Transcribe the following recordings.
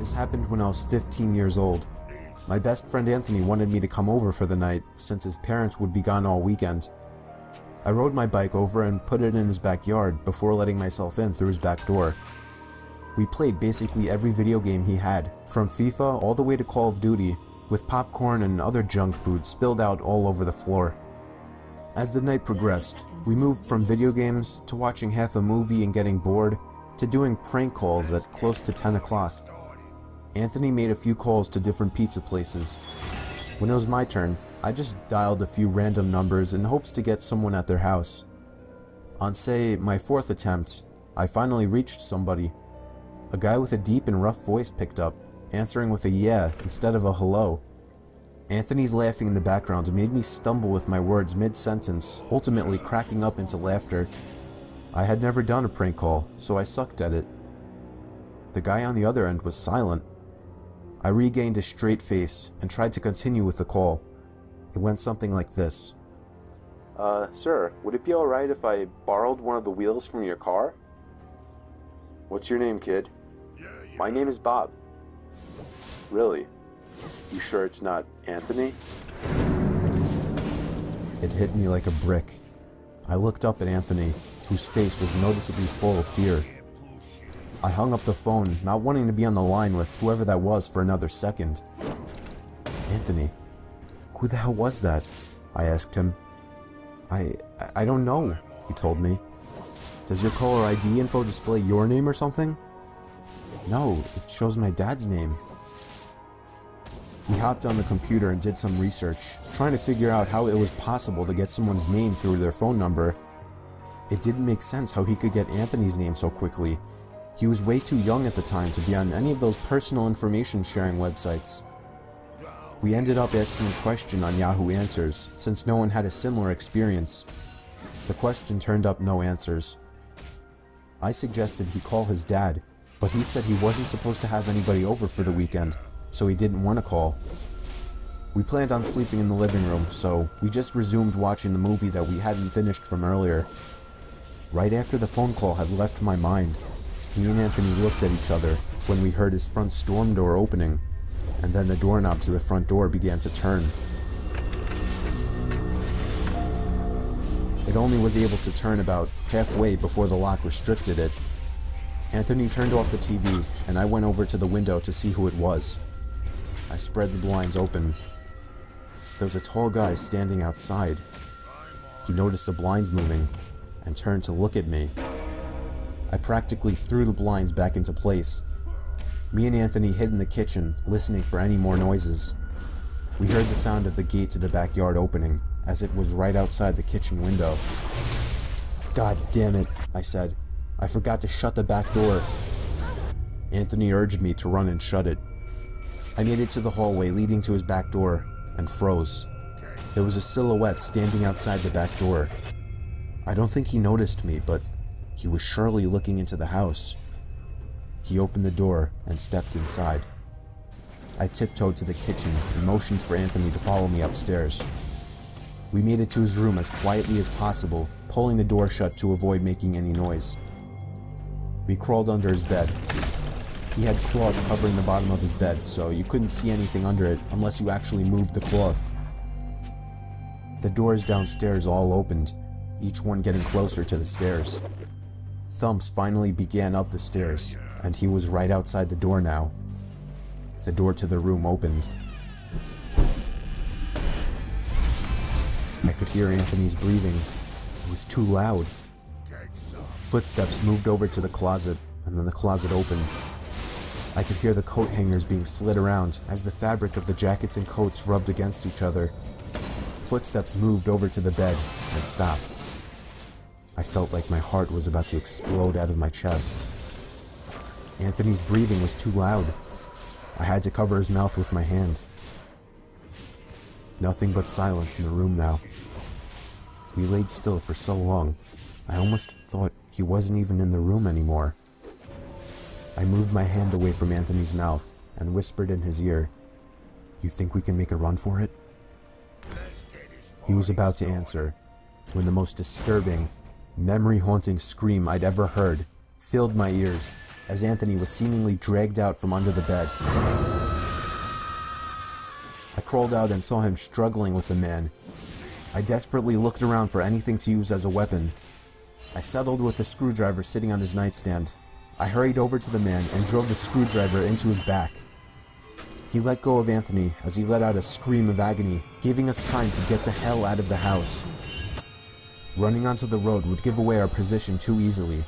This happened when I was 15 years old. My best friend Anthony wanted me to come over for the night since his parents would be gone all weekend. I rode my bike over and put it in his backyard before letting myself in through his back door. We played basically every video game he had, from FIFA all the way to Call of Duty, with popcorn and other junk food spilled out all over the floor. As the night progressed, we moved from video games to watching half a movie and getting bored to doing prank calls at close to 10 o'clock. Anthony made a few calls to different pizza places. When it was my turn, I just dialed a few random numbers in hopes to get someone at their house. On, say, my fourth attempt, I finally reached somebody. A guy with a deep and rough voice picked up, answering with a yeah instead of a hello. Anthony's laughing in the background made me stumble with my words mid-sentence, ultimately cracking up into laughter. I had never done a prank call, so I sucked at it. The guy on the other end was silent. I regained a straight face and tried to continue with the call. It went something like this. Sir, would it be alright if I borrowed one of the wheels from your car? What's your name, kid? My name is Bob. Really? You sure it's not Anthony? It hit me like a brick. I looked up at Anthony, whose face was noticeably full of fear. I hung up the phone, not wanting to be on the line with whoever that was for another second. Anthony, who the hell was that? I asked him. I don't know, he told me. Does your caller ID info display your name or something? No, it shows my dad's name. We hopped on the computer and did some research, trying to figure out how it was possible to get someone's name through their phone number. It didn't make sense how he could get Anthony's name so quickly. He was way too young at the time to be on any of those personal information sharing websites. We ended up asking a question on Yahoo Answers, since no one had a similar experience. The question turned up no answers. I suggested he call his dad, but he said he wasn't supposed to have anybody over for the weekend, so he didn't want to call. We planned on sleeping in the living room, so we just resumed watching the movie that we hadn't finished from earlier. Right after the phone call had left my mind, me and Anthony looked at each other when we heard his front storm door opening, and then the doorknob to the front door began to turn. It only was able to turn about halfway before the lock restricted it. Anthony turned off the TV, and I went over to the window to see who it was. I spread the blinds open. There was a tall guy standing outside. He noticed the blinds moving, and turned to look at me. I practically threw the blinds back into place. Me and Anthony hid in the kitchen, listening for any more noises. We heard the sound of the gate to the backyard opening, as it was right outside the kitchen window. God damn it, I said. I forgot to shut the back door. Anthony urged me to run and shut it. I made it to the hallway leading to his back door, and froze. There was a silhouette standing outside the back door. I don't think he noticed me, but he was surely looking into the house. He opened the door and stepped inside. I tiptoed to the kitchen and motioned for Anthony to follow me upstairs. We made it to his room as quietly as possible, pulling the door shut to avoid making any noise. We crawled under his bed. He had cloth covering the bottom of his bed, so you couldn't see anything under it unless you actually moved the cloth. The doors downstairs all opened, each one getting closer to the stairs. Thumps finally began up the stairs, and he was right outside the door now. The door to the room opened. I could hear Anthony's breathing. It was too loud. Footsteps moved over to the closet, and then the closet opened. I could hear the coat hangers being slid around as the fabric of the jackets and coats rubbed against each other. Footsteps moved over to the bed and stopped. I felt like my heart was about to explode out of my chest. Anthony's breathing was too loud. I had to cover his mouth with my hand. Nothing but silence in the room now. We laid still for so long, I almost thought he wasn't even in the room anymore. I moved my hand away from Anthony's mouth and whispered in his ear, "You think we can make a run for it?" He was about to answer when the most disturbing, memory-haunting scream I'd ever heard filled my ears as Anthony was seemingly dragged out from under the bed. I crawled out and saw him struggling with the man. I desperately looked around for anything to use as a weapon. I settled with the screwdriver sitting on his nightstand. I hurried over to the man and drove the screwdriver into his back. He let go of Anthony as he let out a scream of agony, giving us time to get the hell out of the house. Running onto the road would give away our position too easily.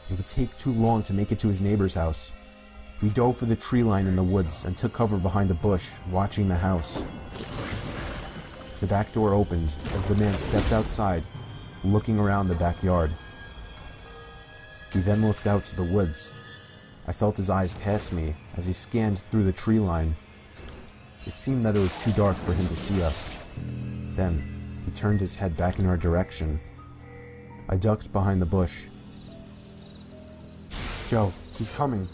It would take too long to make it to his neighbor's house. We dove for the tree line in the woods and took cover behind a bush, watching the house. The back door opened as the man stepped outside, looking around the backyard. He then looked out to the woods. I felt his eyes pass me as he scanned through the tree line. It seemed that it was too dark for him to see us. Then, he turned his head back in our direction. I ducked behind the bush. "Joe, he's coming."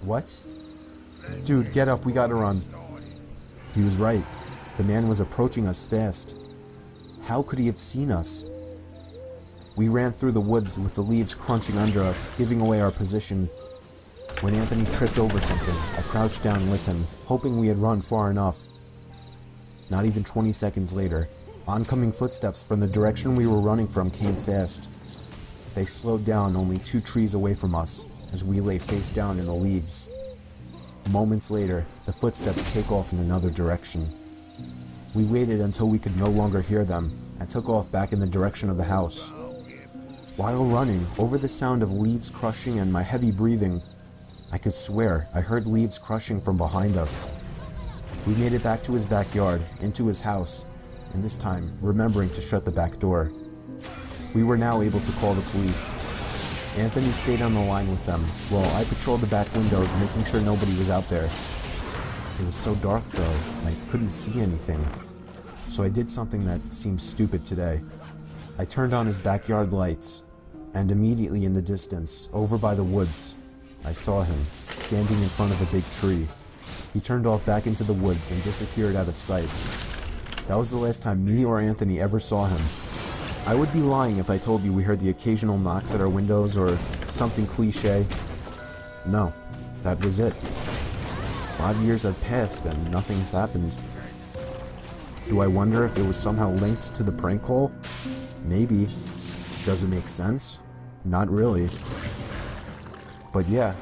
"What?" "Dude, get up, we gotta run." He was right. The man was approaching us fast. How could he have seen us? We ran through the woods with the leaves crunching under us, giving away our position. When Anthony tripped over something, I crouched down with him, hoping we had run far enough. Not even 20 seconds later, oncoming footsteps from the direction we were running from came fast. They slowed down only 2 trees away from us, as we lay face down in the leaves. Moments later, the footsteps take off in another direction. We waited until we could no longer hear them, and took off back in the direction of the house. While running, over the sound of leaves crushing and my heavy breathing, I could swear I heard leaves crushing from behind us. We made it back to his backyard, into his house, and this time remembering to shut the back door. We were now able to call the police. Anthony stayed on the line with them, while I patrolled the back windows, making sure nobody was out there. It was so dark though, I couldn't see anything. So I did something that seems stupid today. I turned on his backyard lights, and immediately in the distance, over by the woods, I saw him, standing in front of a big tree. He turned off back into the woods and disappeared out of sight. That was the last time me or Anthony ever saw him. I would be lying if I told you we heard the occasional knocks at our windows or something cliche. No, that was it. 5 years have passed and nothing has happened. Do I wonder if it was somehow linked to the prank call? Maybe. Does it make sense? Not really. But yeah,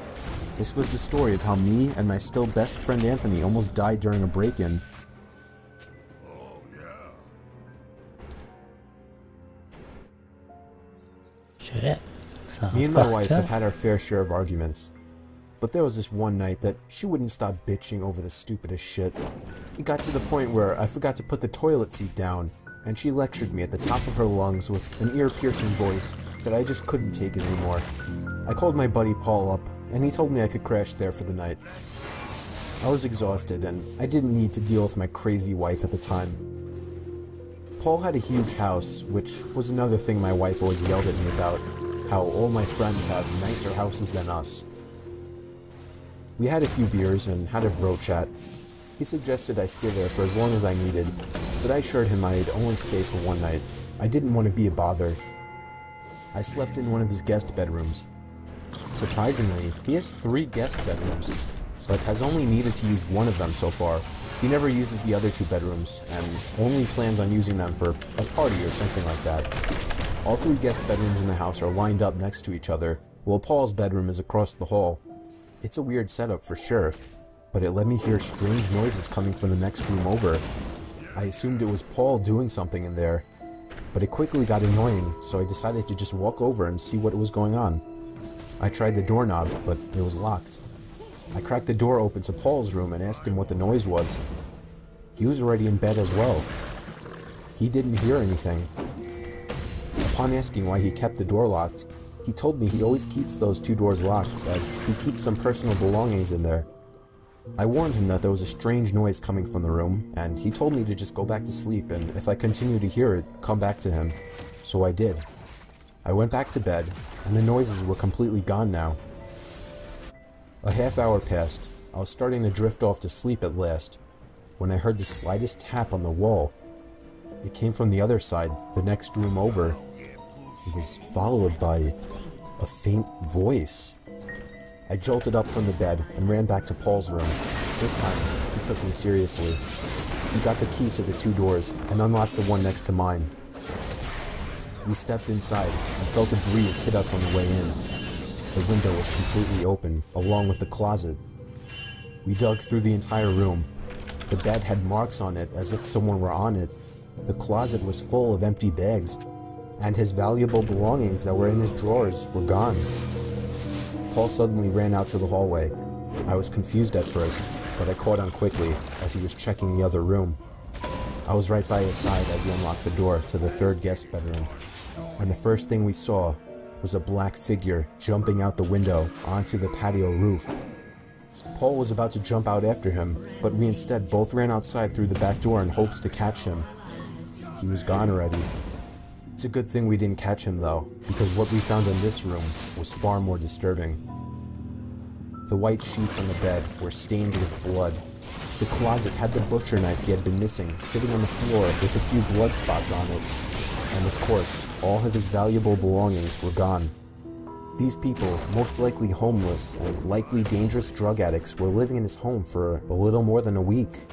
this was the story of how me and my still best friend Anthony almost died during a break-in. Shit. Me and my wife have had our fair share of arguments. But there was this one night that she wouldn't stop bitching over the stupidest shit. It got to the point where I forgot to put the toilet seat down, and she lectured me at the top of her lungs with an ear-piercing voice that I just couldn't take it anymore. I called my buddy Paul up, and he told me I could crash there for the night. I was exhausted, and I didn't need to deal with my crazy wife at the time. Paul had a huge house, which was another thing my wife always yelled at me about, how all my friends have nicer houses than us. We had a few beers and had a bro chat. He suggested I stay there for as long as I needed, but I assured him I'd only stay for one night. I didn't want to be a bother. I slept in one of his guest bedrooms. Surprisingly, he has 3 guest bedrooms, but has only needed to use one of them so far. He never uses the other 2 bedrooms, and only plans on using them for a party or something like that. All 3 guest bedrooms in the house are lined up next to each other, while Paul's bedroom is across the hall. It's a weird setup for sure, but it let me hear strange noises coming from the next room over. I assumed it was Paul doing something in there, but it quickly got annoying, so I decided to just walk over and see what was going on. I tried the doorknob, but it was locked. I cracked the door open to Paul's room and asked him what the noise was. He was already in bed as well. He didn't hear anything. Upon asking why he kept the door locked, he told me he always keeps those 2 doors locked, as he keeps some personal belongings in there. I warned him that there was a strange noise coming from the room, and he told me to just go back to sleep, and if I continued to hear it, come back to him. So I did. I went back to bed, and the noises were completely gone now. A half hour passed. I was starting to drift off to sleep at last, when I heard the slightest tap on the wall. It came from the other side, the next room over. It was followed by a faint voice. I jolted up from the bed and ran back to Paul's room. This time, he took me seriously. He got the key to the 2 doors and unlocked the one next to mine. We stepped inside and felt a breeze hit us on the way in. The window was completely open, along with the closet. We dug through the entire room. The bed had marks on it as if someone were on it. The closet was full of empty bags, and his valuable belongings that were in his drawers were gone. Paul suddenly ran out to the hallway. I was confused at first, but I caught on quickly as he was checking the other room. I was right by his side as he unlocked the door to the 3rd guest bedroom, and the first thing we saw was a black figure jumping out the window onto the patio roof. Paul was about to jump out after him, but we instead both ran outside through the back door in hopes to catch him. He was gone already. It's a good thing we didn't catch him though, because what we found in this room was far more disturbing. The white sheets on the bed were stained with blood. The closet had the butcher knife he had been missing sitting on the floor with a few blood spots on it. And of course, all of his valuable belongings were gone. These people, most likely homeless and likely dangerous drug addicts, were living in his home for a little more than a week.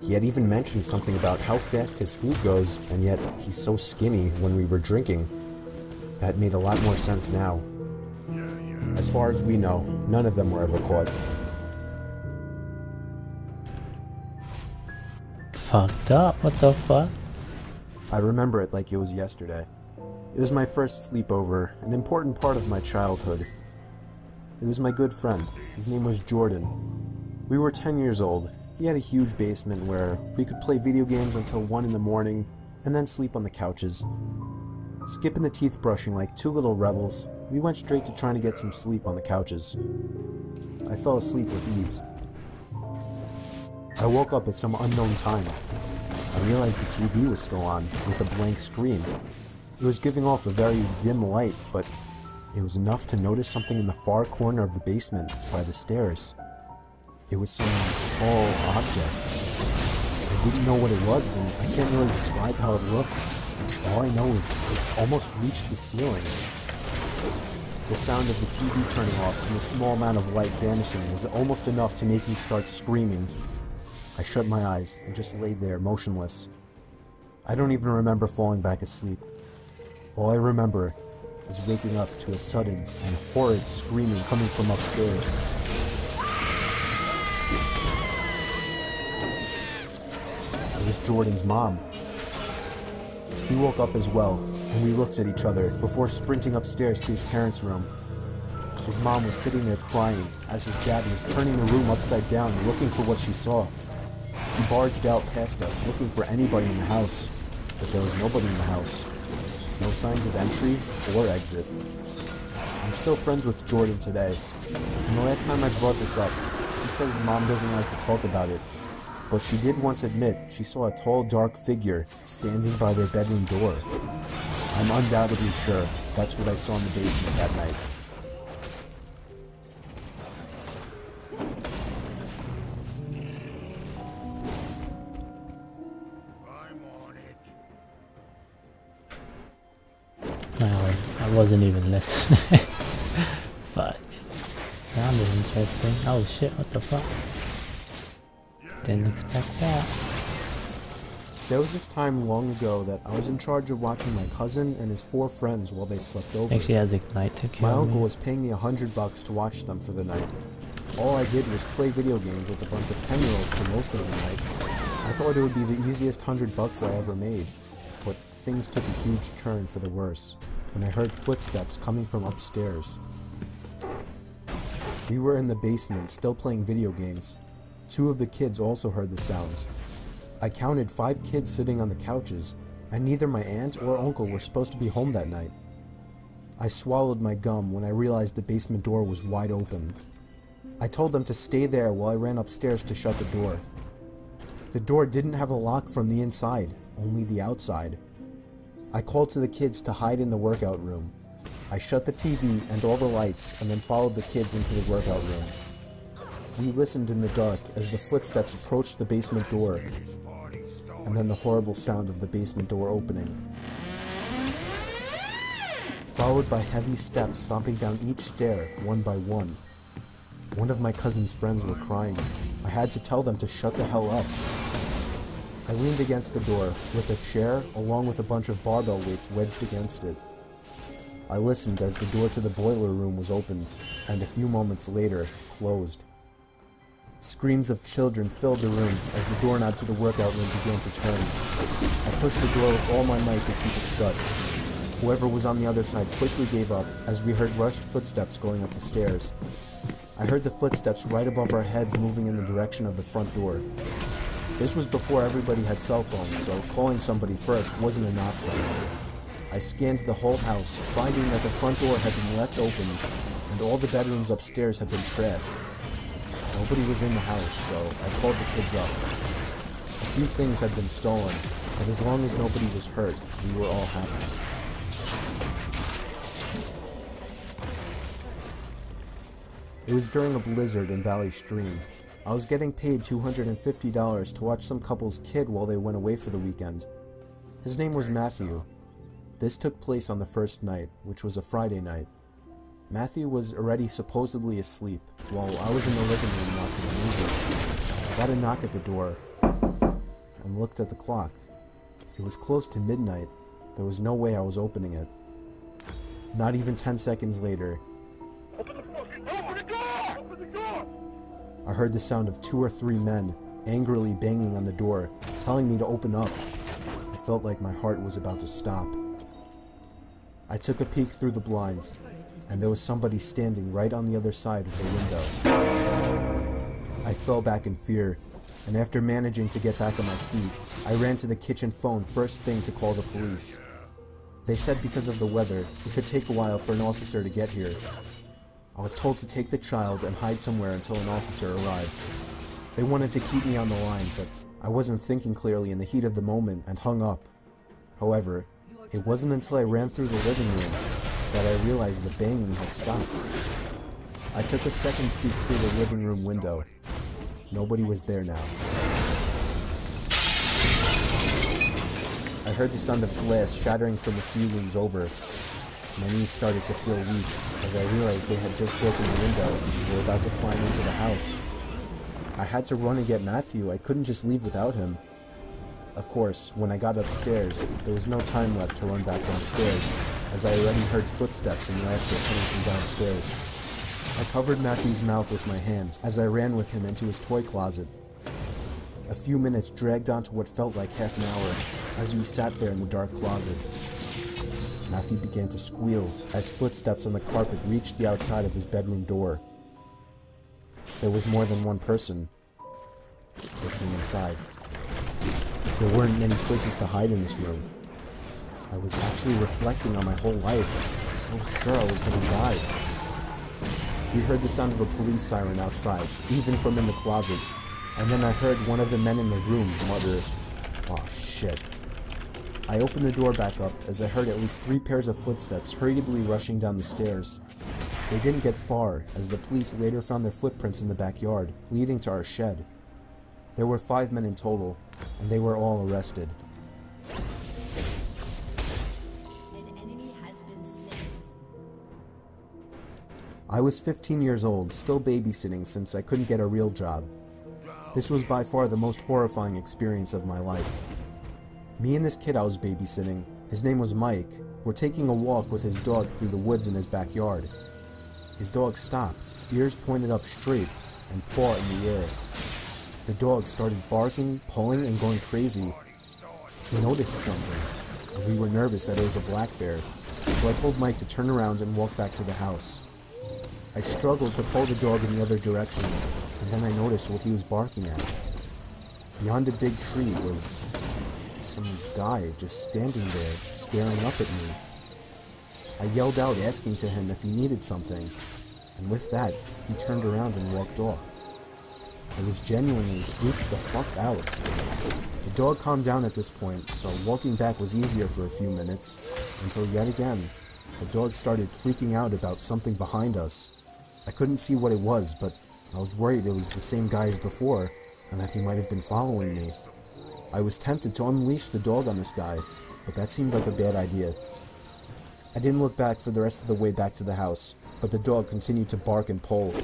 He had even mentioned something about how fast his food goes, and yet he's so skinny when we were drinking. That made a lot more sense now. As far as we know, none of them were ever caught. Fucked up, what the fuck? I remember it like it was yesterday. It was my first sleepover, an important part of my childhood. It was my good friend. His name was Jordan. We were 10 years old. He had a huge basement where we could play video games until 1 in the morning and then sleep on the couches. Skipping the teeth brushing like 2 little rebels, we went straight to trying to get some sleep on the couches. I fell asleep with ease. I woke up at some unknown time. I realized the TV was still on, with a blank screen. It was giving off a very dim light, but it was enough to notice something in the far corner of the basement by the stairs. It was some tall object. I didn't know what it was, and I can't really describe how it looked. All I know is it almost reached the ceiling. The sound of the TV turning off and the small amount of light vanishing was almost enough to make me start screaming. I shut my eyes and just laid there motionless. I don't even remember falling back asleep. All I remember is waking up to a sudden and horrid screaming coming from upstairs. It was Jordan's mom. He woke up as well, and we looked at each other before sprinting upstairs to his parents' room. His mom was sitting there crying as his dad was turning the room upside down looking for what she saw. He barged out past us looking for anybody in the house, but there was nobody in the house. No signs of entry or exit. I'm still friends with Jordan today, and the last time I brought this up, he said his mom doesn't like to talk about it, but she did once admit she saw a tall dark figure standing by their bedroom door. I'm undoubtedly sure that's what I saw in the basement that night. No, I wasn't even listening. Fuck. Sounded interesting. Oh shit, what the fuck? Didn't expect that. There was this time long ago that I was in charge of watching my cousin and his 4 friends while they slept over. I think she has Ignite to kill My uncle me. was paying me $100 to watch them for the night. All I did was play video games with a bunch of 10-year-olds for most of the night. I thought it would be the easiest $100 I ever made, but things took a huge turn for the worse when I heard footsteps coming from upstairs. We were in the basement still playing video games. 2 of the kids also heard the sounds. I counted 5 kids sitting on the couches, and neither my aunt or uncle were supposed to be home that night. I swallowed my gum when I realized the basement door was wide open. I told them to stay there while I ran upstairs to shut the door. The door didn't have a lock from the inside, only the outside. I called to the kids to hide in the workout room. I shut the TV and all the lights and then followed the kids into the workout room. We listened in the dark as the footsteps approached the basement door, and then the horrible sound of the basement door opening, followed by heavy steps stomping down each stair one by one. One of my cousin's friends were crying. I had to tell them to shut the hell up. I leaned against the door, with a chair along with a bunch of barbell weights wedged against it. I listened as the door to the boiler room was opened, and a few moments later, closed. Screams of children filled the room as the doorknob to the workout room began to turn. I pushed the door with all my might to keep it shut. Whoever was on the other side quickly gave up as we heard rushed footsteps going up the stairs. I heard the footsteps right above our heads moving in the direction of the front door. This was before everybody had cell phones, so calling somebody first wasn't an option. I scanned the whole house, finding that the front door had been left open and all the bedrooms upstairs had been trashed. Nobody was in the house, so I called the kids up. A few things had been stolen, but as long as nobody was hurt, we were all happy. It was during a blizzard in Valley Stream. I was getting paid $250 to watch some couple's kid while they went away for the weekend. His name was Matthew. This took place on the first night, which was a Friday night. Matthew was already supposedly asleep, while I was in the living room watching a movie. I got a knock at the door, and looked at the clock. It was close to midnight. There was no way I was opening it. Not even 10 seconds later, I heard the sound of 2 or 3 men angrily banging on the door, telling me to open up. I felt like my heart was about to stop. I took a peek through the blinds, and there was somebody standing right on the other side of the window. I fell back in fear, and after managing to get back on my feet, I ran to the kitchen phone first thing to call the police. They said because of the weather, it could take a while for an officer to get here. I was told to take the child and hide somewhere until an officer arrived. They wanted to keep me on the line, but I wasn't thinking clearly in the heat of the moment and hung up. However, it wasn't until I ran through the living room that I realized the banging had stopped. I took a second peek through the living room window. Nobody was there now. I heard the sound of glass shattering from a few rooms over. My knees started to feel weak as I realized they had just broken the window and were about to climb into the house. I had to run and get Matthew. I couldn't just leave without him. Of course, when I got upstairs, there was no time left to run back downstairs, as I already heard footsteps and laughter coming from downstairs. I covered Matthew's mouth with my hand as I ran with him into his toy closet. A few minutes dragged on to what felt like half an hour as we sat there in the dark closet. Matthew began to squeal as footsteps on the carpet reached the outside of his bedroom door. There was more than one person. They came inside. There weren't many places to hide in this room. I was actually reflecting on my whole life, so sure I was gonna die. We heard the sound of a police siren outside, even from in the closet, and then I heard one of the men in the room mutter, "Oh shit." I opened the door back up as I heard at least 3 pairs of footsteps hurriedly rushing down the stairs. They didn't get far, as the police later found their footprints in the backyard, leading to our shed. There were 5 men in total, and they were all arrested. I was 15 years old, still babysitting since I couldn't get a real job. This was by far the most horrifying experience of my life. Me and this kid I was babysitting, his name was Mike, were taking a walk with his dog through the woods in his backyard. His dog stopped, ears pointed up straight, and paw in the air. The dog started barking, pulling, and going crazy. He noticed something, and we were nervous that it was a black bear, so I told Mike to turn around and walk back to the house. I struggled to pull the dog in the other direction, and then I noticed what he was barking at. Beyond a big tree was some guy just standing there, staring up at me. I yelled out, asking to him if he needed something, and with that, he turned around and walked off. I was genuinely freaked the fuck out. The dog calmed down at this point, so walking back was easier for a few minutes, until yet again, the dog started freaking out about something behind us. I couldn't see what it was, but I was worried it was the same guy as before, and that he might have been following me. I was tempted to unleash the dog on this guy, but that seemed like a bad idea. I didn't look back for the rest of the way back to the house, but the dog continued to bark and pull.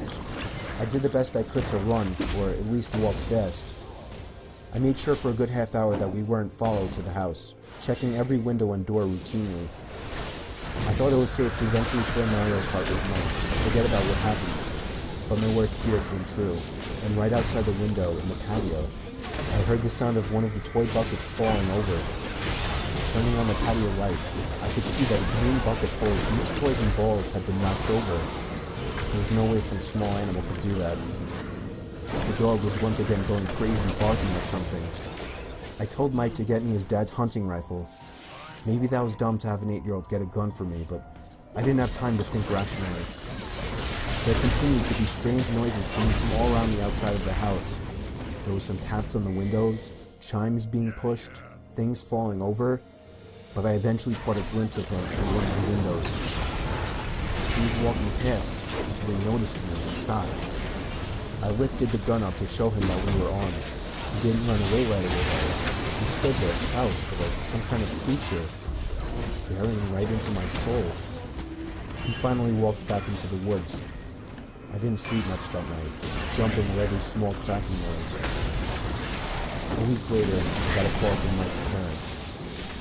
I did the best I could to run, or at least walk fast. I made sure for a good half hour that we weren't followed to the house, checking every window and door routinely. I thought it was safe to eventually play Mario Kart with Mike and forget about what happened, but my worst fear came true, and right outside the window in the patio, I heard the sound of one of the toy buckets falling over. Turning on the patio light, I could see that a green bucket full of huge toys and balls had been knocked over. There was no way some small animal could do that. The dog was once again going crazy, barking at something. I told Mike to get me his dad's hunting rifle. Maybe that was dumb to have an 8-year-old get a gun for me, but I didn't have time to think rationally. There continued to be strange noises coming from all around the outside of the house. There was some taps on the windows, chimes being pushed, things falling over, but I eventually caught a glimpse of him through one of the windows. He was walking past until he noticed me and stopped. I lifted the gun up to show him that we were armed. He didn't run away right away though. He stood there crouched like some kind of creature, staring right into my soul. He finally walked back into the woods. I didn't sleep much that night, jumping at every small cracking noise. A week later, I got a call from Mike's parents.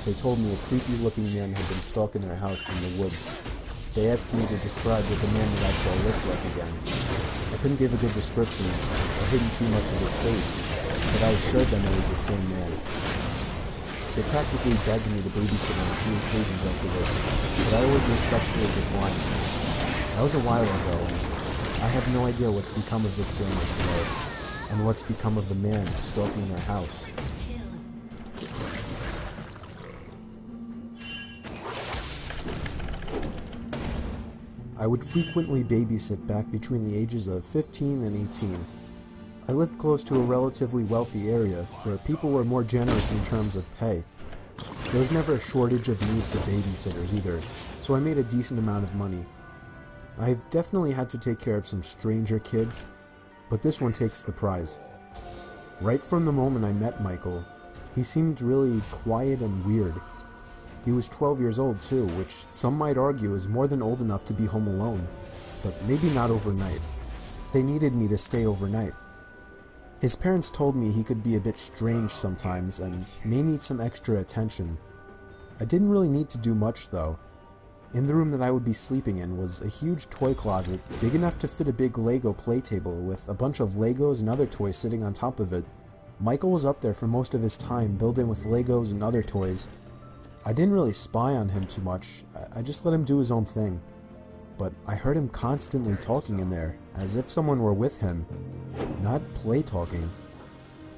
They told me a creepy-looking man had been stalking their house from the woods. They asked me to describe what the man that I saw looked like again. I couldn't give a good description, as I didn't see much of his face, but I assured them it was the same man. They practically begged me to babysit on a few occasions after this, but I always respectfully declined. That was a while ago, and I have no idea what's become of this family today, and what's become of the man stalking their house. I would frequently babysit back between the ages of 15 and 18. I lived close to a relatively wealthy area, where people were more generous in terms of pay. There was never a shortage of need for babysitters either, so I made a decent amount of money. I've definitely had to take care of some stranger kids, but this one takes the prize. Right from the moment I met Michael, he seemed really quiet and weird. He was 12 years old too, which some might argue is more than old enough to be home alone, but maybe not overnight. They needed me to stay overnight. His parents told me he could be a bit strange sometimes and may need some extra attention. I didn't really need to do much though. In the room that I would be sleeping in was a huge toy closet, big enough to fit a big Lego play table with a bunch of Legos and other toys sitting on top of it. Michael was up there for most of his time building with Legos and other toys. I didn't really spy on him too much, I just let him do his own thing. But I heard him constantly talking in there, as if someone were with him, not play talking.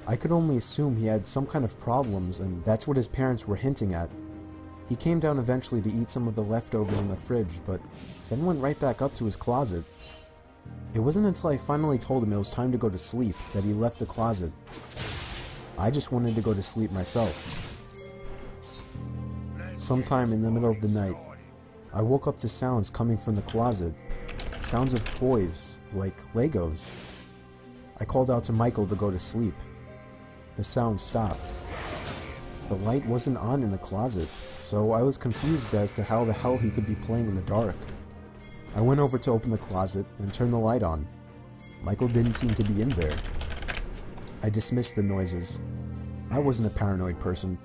I could only assume he had some kind of problems, and that's what his parents were hinting at. He came down eventually to eat some of the leftovers in the fridge, but then went right back up to his closet. It wasn't until I finally told him it was time to go to sleep that he left the closet. I just wanted to go to sleep myself. Sometime in the middle of the night, I woke up to sounds coming from the closet. Sounds of toys, like Legos. I called out to Michael to go to sleep. The sound stopped. The light wasn't on in the closet, so I was confused as to how the hell he could be playing in the dark. I went over to open the closet and turn the light on. Michael didn't seem to be in there. I dismissed the noises. I wasn't a paranoid person.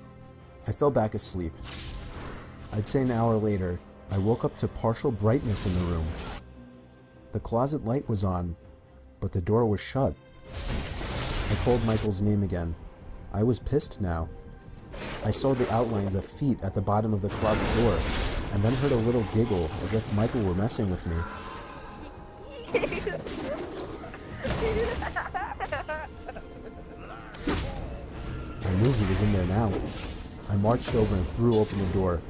I fell back asleep. I'd say an hour later, I woke up to partial brightness in the room. The closet light was on, but the door was shut. I called Michael's name again. I was pissed now. I saw the outlines of feet at the bottom of the closet door, and then heard a little giggle as if Michael were messing with me. I knew he was in there now. I marched over and threw open the door,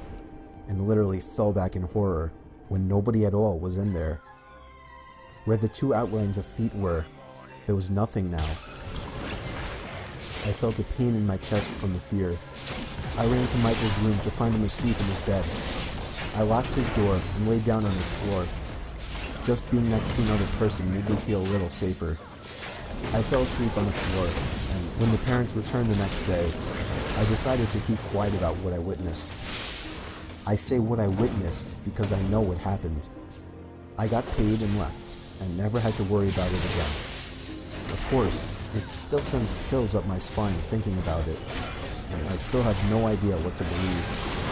and literally fell back in horror when nobody at all was in there. Where the two outlines of feet were, there was nothing now. I felt a pain in my chest from the fear. I ran to Michael's room to find him asleep in his bed. I locked his door and laid down on his floor. Just being next to another person made me feel a little safer. I fell asleep on the floor, and when the parents returned the next day, I decided to keep quiet about what I witnessed. I say what I witnessed because I know what happened. I got paid and left, and never had to worry about it again. Of course, it still sends chills up my spine thinking about it, and I still have no idea what to believe.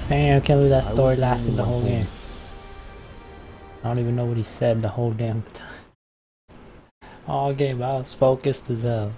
Damn, I can't believe that I story was the lasted only the one whole home. game. I don't even know what he said the whole damn time. All game, I was focused as hell.